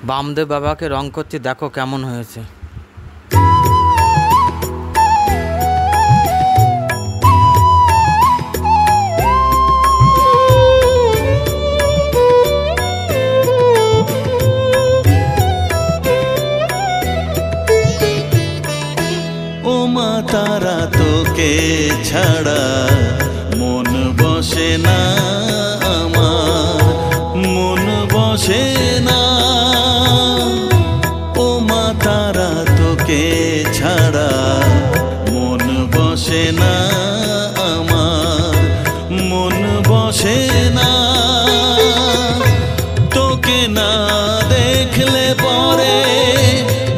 বামদেব বাবাকে রং করছি, দেখো কেমন হয়েছে। ও মা তারা তোকে ছাড়া মন বসে না আমার, মন বসে না। ও মা তারা তোকে ছাড়া মন বসে না আমার, মন বসে না। তোকে না দেখলে পরে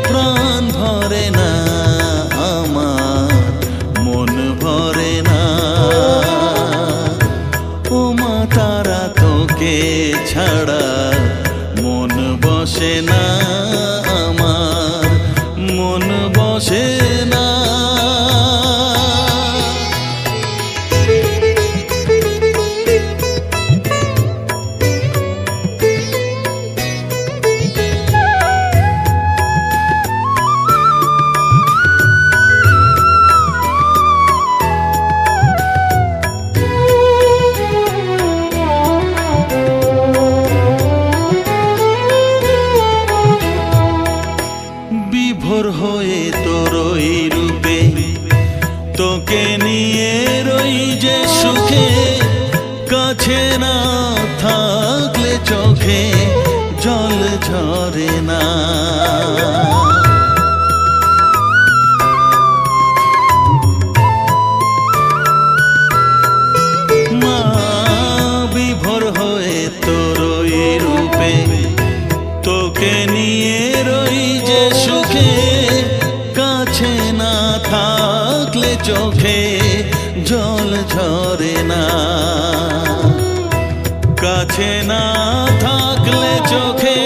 প্রাণ ভরে না আমার, মন ভরে না। ও মা তারা তোকে ছাড়া মন বসে না আমার, মন বসে না। বিভোর হয়ে তোর ওই রূপে তোকে নিয়ে রই যে সুখে, কাছে না থাকলে চোখে জল ঝরে না। মা বিভোর হয়ে তোর ওই রূপে তোকে নিয়ে রই যে সুখে, কাছে না থাকলে চোখে জল ঝরে না। কাছে না থাকলে চোখে